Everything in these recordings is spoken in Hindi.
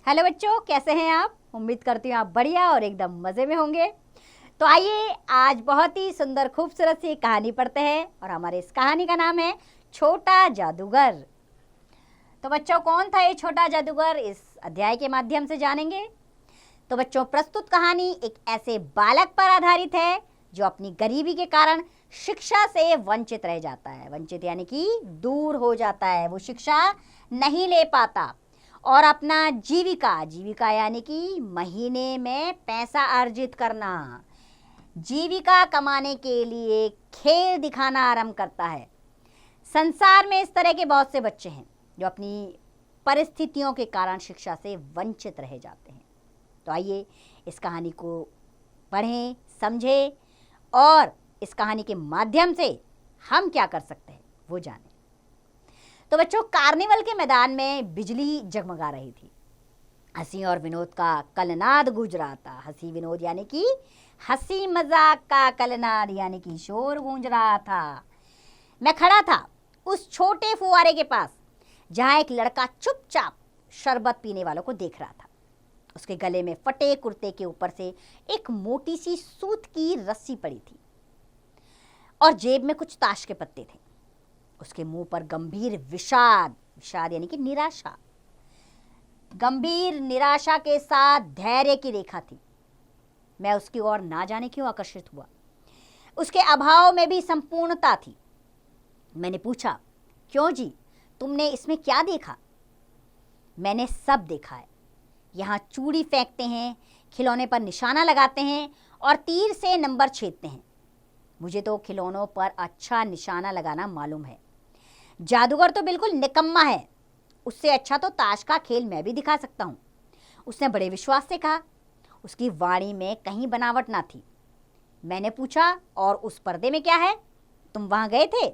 हेलो बच्चों, कैसे हैं आप? उम्मीद करती हूँ आप बढ़िया और एकदम मज़े में होंगे। तो आइए आज बहुत ही सुंदर खूबसूरत सी कहानी पढ़ते हैं और हमारे इस कहानी का नाम है छोटा जादूगर। तो बच्चों, कौन था ये छोटा जादूगर, इस अध्याय के माध्यम से जानेंगे। तो बच्चों, प्रस्तुत कहानी एक ऐसे बालक पर आधारित है जो अपनी गरीबी के कारण शिक्षा से वंचित रह जाता है। वंचित यानी कि दूर हो जाता है, वो शिक्षा नहीं ले पाता और अपना जीविका यानी कि महीने में पैसा अर्जित करना, जीविका कमाने के लिए खेल दिखाना आरंभ करता है। संसार में इस तरह के बहुत से बच्चे हैं जो अपनी परिस्थितियों के कारण शिक्षा से वंचित रह जाते हैं। तो आइए इस कहानी को पढ़ें, समझें और इस कहानी के माध्यम से हम क्या कर सकते हैं वो जानें। तो बच्चों, कार्निवल के मैदान में बिजली जगमगा रही थी। हंसी और विनोद का कलनाद गूंज रहा था। हंसी विनोद यानी कि हंसी मजाक का कलनाद यानी कि शोर गूंज रहा था। मैं खड़ा था उस छोटे फुवारे के पास जहां एक लड़का चुपचाप शरबत पीने वालों को देख रहा था। उसके गले में फटे कुर्ते के ऊपर से एक मोटी सी सूत की रस्सी पड़ी थी और जेब में कुछ ताश के पत्ते थे। उसके मुंह पर गंभीर विषाद यानी कि निराशा, गंभीर निराशा के साथ धैर्य की रेखा थी। मैं उसकी ओर ना जाने क्यों आकर्षित हुआ। उसके अभाव में भी संपूर्णता थी। मैंने पूछा, क्यों जी, तुमने इसमें क्या देखा? मैंने सब देखा है। यहाँ चूड़ी फेंकते हैं, खिलौने पर निशाना लगाते हैं और तीर से नंबर छेदते हैं। मुझे तो खिलौनों पर अच्छा निशाना लगाना मालूम है। जादूगर तो बिल्कुल निकम्मा है। उससे अच्छा तो ताश का खेल मैं भी दिखा सकता हूँ, उसने बड़े विश्वास से कहा। उसकी वाणी में कहीं बनावट ना थी। मैंने पूछा, और उस पर्दे में क्या है? तुम वहाँ गए थे?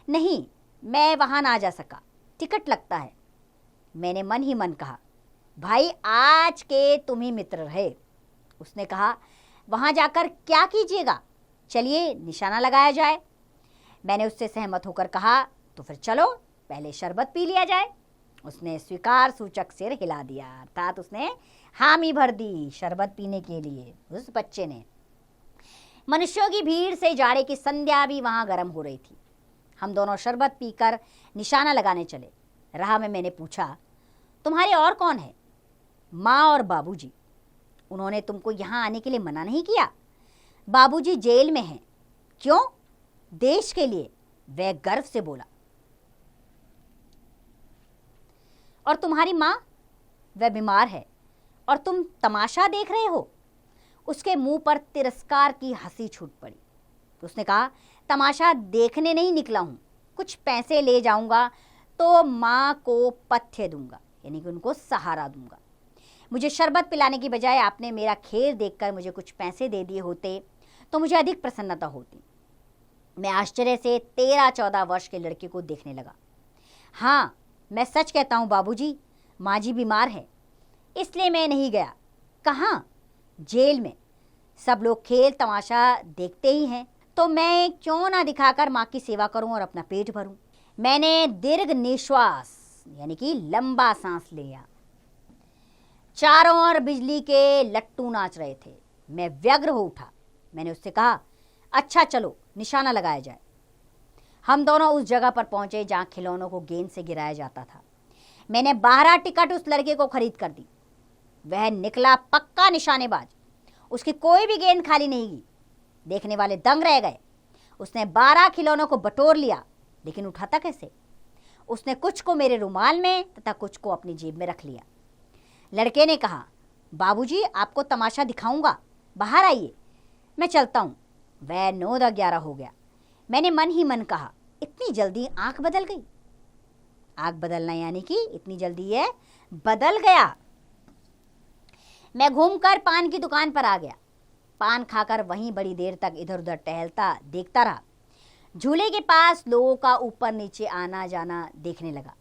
नहीं, मैं वहाँ ना जा सका, टिकट लगता है। मैंने मन ही मन कहा, भाई आज के तुम ही मित्र रहे। उसने कहा, वहाँ जाकर क्या कीजिएगा? चलिए निशाना लगाया जाए। मैंने उससे सहमत होकर कहा, तो फिर चलो पहले शरबत पी लिया जाए। उसने स्वीकार सूचक सिर हिला दिया, अर्थात उसने हामी भर दी शरबत पीने के लिए उस बच्चे ने। मनुष्यों की भीड़ से जाड़े की संध्या भी वहां गर्म हो रही थी। हम दोनों शरबत पीकर निशाना लगाने चले। राह में मैंने पूछा, तुम्हारे और कौन है? माँ और बाबूजी। उन्होंने तुमको यहाँ आने के लिए मना नहीं किया? बाबूजी जेल में हैं। क्यों? देश के लिए, वह गर्व से बोला। और तुम्हारी माँ? वह बीमार है और तुम तमाशा देख रहे हो। उसके मुंह पर तिरस्कार की हंसी छूट पड़ी। उसने कहा, तमाशा देखने नहीं निकला हूं, कुछ पैसे ले जाऊंगा तो माँ को पथ्य दूंगा, यानी कि उनको सहारा दूंगा। मुझे शरबत पिलाने की बजाय आपने मेरा खेल देखकर मुझे कुछ पैसे दे दिए होते तो मुझे अधिक प्रसन्नता होती। मैं आश्चर्य से 13-14 वर्ष के लड़के को देखने लगा। हाँ, मैं सच कहता हूँ बाबूजी, माँ जी बीमार है, इसलिए मैं नहीं गया। कहाँ? जेल में। सब लोग खेल तमाशा देखते ही हैं, तो मैं क्यों ना दिखाकर माँ की सेवा करूँ और अपना पेट भरूँ। मैंने दीर्घ निश्वास यानी कि लंबा सांस लिया। चारों ओर बिजली के लट्टू नाच रहे थे। मैं व्यग्र हो उठा। मैंने उससे कहा, अच्छा चलो निशाना लगाया जाए। हम दोनों उस जगह पर पहुंचे जहां खिलौनों को गेंद से गिराया जाता था। मैंने 12 टिकट उस लड़के को खरीद कर दी। वह निकला पक्का निशानेबाज। उसकी कोई भी गेंद खाली नहीं गई। देखने वाले दंग रह गए। उसने 12 खिलौनों को बटोर लिया, लेकिन उठाता कैसे? उसने कुछ को मेरे रुमाल में तथा कुछ को अपनी जेब में रख लिया। लड़के ने कहा, बाबूजी आपको तमाशा दिखाऊंगा, बाहर आइए, मैं चलता हूँ। वह 9-11 हो गया। मैंने मन ही मन कहा, इतनी जल्दी आंख बदल गई। आंख बदलना यानी कि इतनी जल्दी ये बदल गया। मैं घूमकर पान की दुकान पर आ गया। पान खाकर वहीं बड़ी देर तक इधर उधर टहलता देखता रहा। झूले के पास लोगों का ऊपर नीचे आना जाना देखने लगा।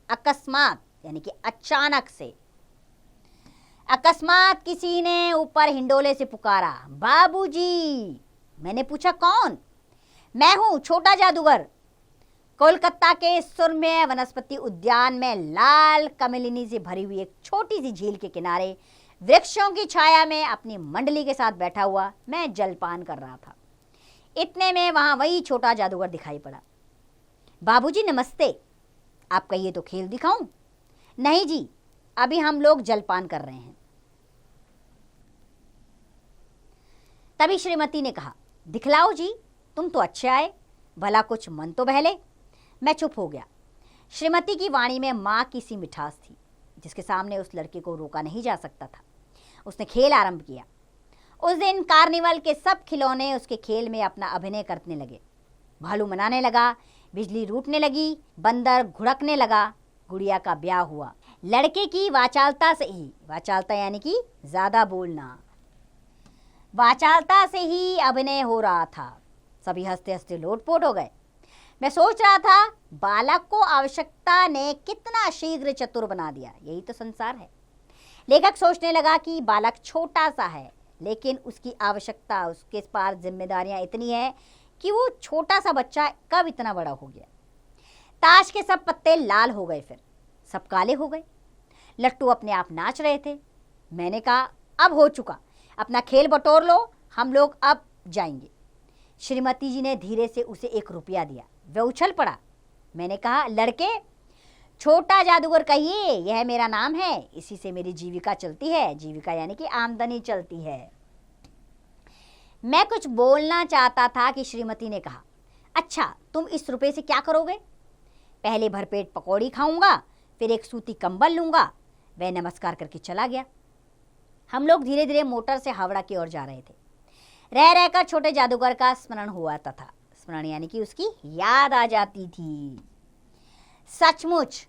अकस्मात यानी कि अकस्मात किसी ने ऊपर हिंडोले से पुकारा, बाबूजी। मैंने पूछा, कौन? मैं हूं, छोटा जादूगर। कोलकाता के सुरम्य वनस्पति उद्यान में लाल कमलिनी से भरी हुई एक छोटी सी झील के किनारे वृक्षों की छाया में अपनी मंडली के साथ बैठा हुआ मैं जलपान कर रहा था। इतने में वहां वही छोटा जादूगर दिखाई पड़ा। बाबूजी नमस्ते, आप कहिए तो खेल दिखाऊं? नहीं जी, अभी हम लोग जलपान कर रहे हैं। तभी श्रीमती ने कहा, दिखलाओ जी, तुम तो अच्छे आए, भला कुछ मन तो बहले। मैं चुप हो गया। श्रीमती की वाणी में माँ की सी मिठास थी जिसके सामने उस लड़के को रोका नहीं जा सकता था। उसने खेल आरंभ किया। उस दिन कार्निवल के सब खिलौने उसके खेल में अपना अभिनय करने लगे। भालू मनाने लगा, बिजली रूठने लगी, बंदर घुड़कने लगा, गुड़िया का ब्याह हुआ। लड़के की वाचालता से ही, वाचालता यानी कि ज्यादा बोलना, वाचालता से ही अभिनय हो रहा था। सभी हंसते हंसते लोटपोट हो गए। मैं सोच रहा था, बालक को आवश्यकता ने कितना शीघ्र चतुर बना दिया। यही तो संसार है। लेखक सोचने लगा कि बालक छोटा सा है, लेकिन उसकी आवश्यकता, उसके पास जिम्मेदारियां इतनी है कि वो छोटा सा बच्चा कब इतना बड़ा हो गया। ताश के सब पत्ते लाल हो गए, फिर सब काले हो गए। लट्टू अपने आप नाच रहे थे। मैंने कहा, अब हो चुका, अपना खेल बटोर लो, हम लोग अब जाएंगे। श्रीमती जी ने धीरे से उसे 1 रुपया दिया। वह उछल पड़ा। मैंने कहा, लड़के, छोटा जादूगर कहिए, यह मेरा नाम है, इसी से मेरी जीविका चलती है। जीविका यानी कि आमदनी चलती है। मैं कुछ बोलना चाहता था कि श्रीमती ने कहा, अच्छा, तुम इस रुपए से क्या करोगे? पहले भरपेट पकौड़ी खाऊंगा, फिर एक सूती कंबल लूंगा। वह नमस्कार करके चला गया। हम लोग धीरे धीरे मोटर से हावड़ा की ओर जा रहे थे। रह रहकर छोटे जादूगर का स्मरण हुआ था। स्मरण यानी कि उसकी याद आ जाती थी। सचमुच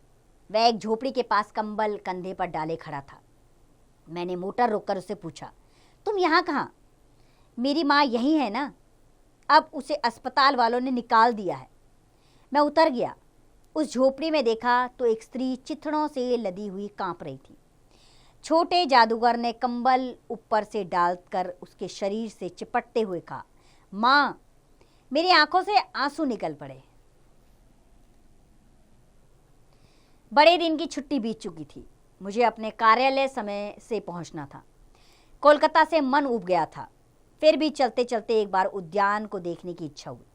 वह एक झोपड़ी के पास कंबल कंधे पर डाले खड़ा था। मैंने मोटर रोककर उससे पूछा, तुम यहाँ कहाँ? मेरी माँ यही है ना? अब उसे अस्पताल वालों ने निकाल दिया है। मैं उतर गया। उस झोपड़ी में देखा तो एक स्त्री चिथड़ों से लदी हुई कांप रही थी। छोटे जादूगर ने कंबल ऊपर से डालकर उसके शरीर से चिपटते हुए कहा, माँ। मेरी आंखों से आंसू निकल पड़े। बड़े दिन की छुट्टी बीत चुकी थी। मुझे अपने कार्यालय समय से पहुंचना था। कोलकाता से मन उब गया था। फिर भी चलते चलते एक बार उद्यान को देखने की इच्छा हुई।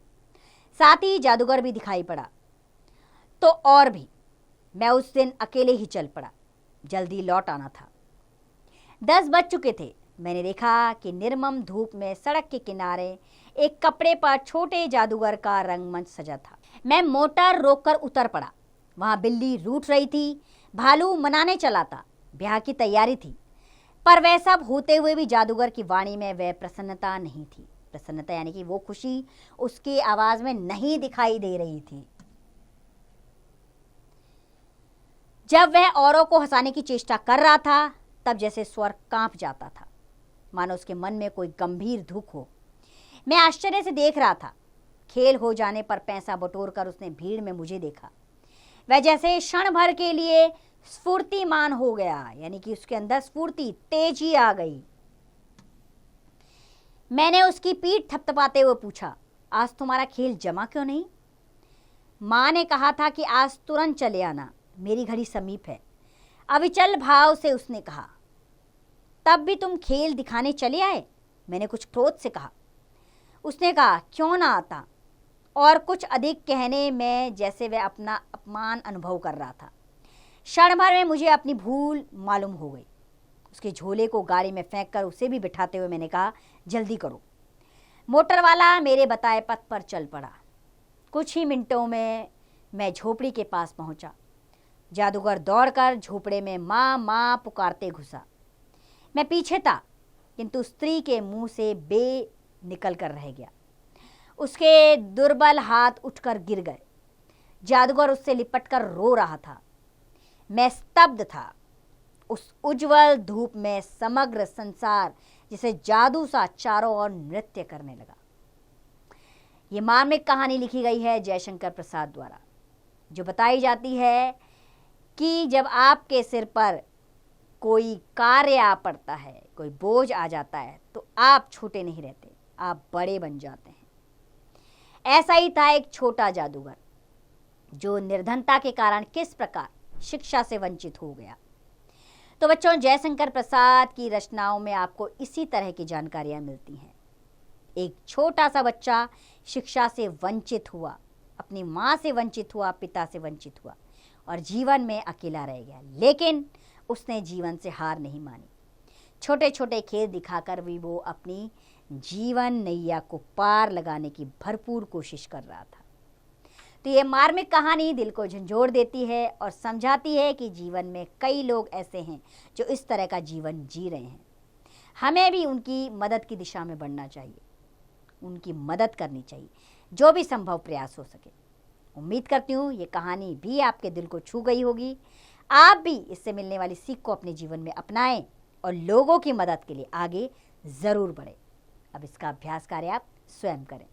साथ ही जादूगर भी दिखाई पड़ा तो और भी। मैं उस दिन अकेले ही चल पड़ा। जल्दी लौट आना था। 10 बज चुके थे। मैंने देखा कि निर्मम धूप में सड़क के किनारे एक कपड़े पर छोटे जादूगर का रंगमंच सजा था। मैं मोटर रोककर उतर पड़ा। वहां बिल्ली रूठ रही थी, भालू मनाने चला था, ब्याह की तैयारी थी। पर वह सब होते हुए भी जादूगर की वाणी में वह प्रसन्नता नहीं थी। प्रसन्नता यानी कि वो खुशी उसकी आवाज में नहीं दिखाई दे रही थी। जब वह औरों को हंसाने की चेष्टा कर रहा था, तब जैसे स्वर कांप जाता था, मानो उसके मन में कोई गंभीर दुख हो। मैं आश्चर्य से देख रहा था। खेल हो जाने पर पैसा बटोरकर उसने भीड़ में मुझे देखा। वह जैसे क्षण भर के लिए स्फूर्तिमान हो गया, यानी कि उसके अंदर स्फूर्ति, तेजी आ गई। मैंने उसकी पीठ थपथपाते हुए पूछा, आज तुम्हारा खेल जमा क्यों नहीं? माँ ने कहा था कि आज तुरंत चले आना, मेरी घड़ी समीप है। अविचल भाव से उसने कहा। तब भी तुम खेल दिखाने चले आए? मैंने कुछ क्रोध से कहा। उसने कहा, क्यों ना आता, और कुछ अधिक कहने में जैसे वह अपना अपमान अनुभव कर रहा था। क्षण भर में मुझे अपनी भूल मालूम हो गई। उसके झोले को गाड़ी में फेंककर उसे भी बिठाते हुए मैंने कहा, जल्दी करो। मोटर वाला मेरे बताए पथ पर चल पड़ा। कुछ ही मिनटों में मैं झोपड़ी के पास पहुंचा। जादूगर दौड़कर झोपड़े में माँ माँ पुकारते घुसा। मैं पीछे था, किंतु स्त्री के मुंह से बे निकल कर रह गया। उसके दुर्बल हाथ उठकर गिर गए। जादूगर उससे लिपटकर रो रहा था। मैं स्तब्ध था। उस उज्जवल धूप में समग्र संसार जिसे जादू सा चारों ओर नृत्य करने लगा। ये मार्मिक कहानी लिखी गई है जयशंकर प्रसाद द्वारा, जो बताई जाती है कि जब आपके सिर पर कोई कार्य आ पड़ता है, कोई बोझ आ जाता है, तो आप छोटे नहीं रहते, आप बड़े बन जाते हैं। ऐसा ही था एक छोटा जादूगर। जो निर्धनता के कारण किस प्रकार शिक्षा से वंचित हो गया। तो बच्चों, जयशंकर प्रसाद की रचनाओं में आपको इसी तरह की जानकारियां मिलती हैं। एक छोटा सा बच्चा शिक्षा से वंचित हुआ, अपनी माँ से वंचित हुआ, पिता से वंचित हुआ और जीवन में अकेला रह गया, लेकिन उसने जीवन से हार नहीं मानी। छोटे छोटे खेल दिखाकर भी वो अपनी जीवन नैया को पार लगाने की भरपूर कोशिश कर रहा था। तो ये मार्मिक कहानी दिल को झंझोड़ देती है और समझाती है कि जीवन में कई लोग ऐसे हैं जो इस तरह का जीवन जी रहे हैं। हमें भी उनकी मदद की दिशा में बढ़ना चाहिए, उनकी मदद करनी चाहिए, जो भी संभव प्रयास हो सके। उम्मीद करती हूँ ये कहानी भी आपके दिल को छू गई होगी। आप भी इससे मिलने वाली सीख को अपने जीवन में अपनाएं और लोगों की मदद के लिए आगे ज़रूर बढ़ें। अब इसका अभ्यास कार्य आप स्वयं करें।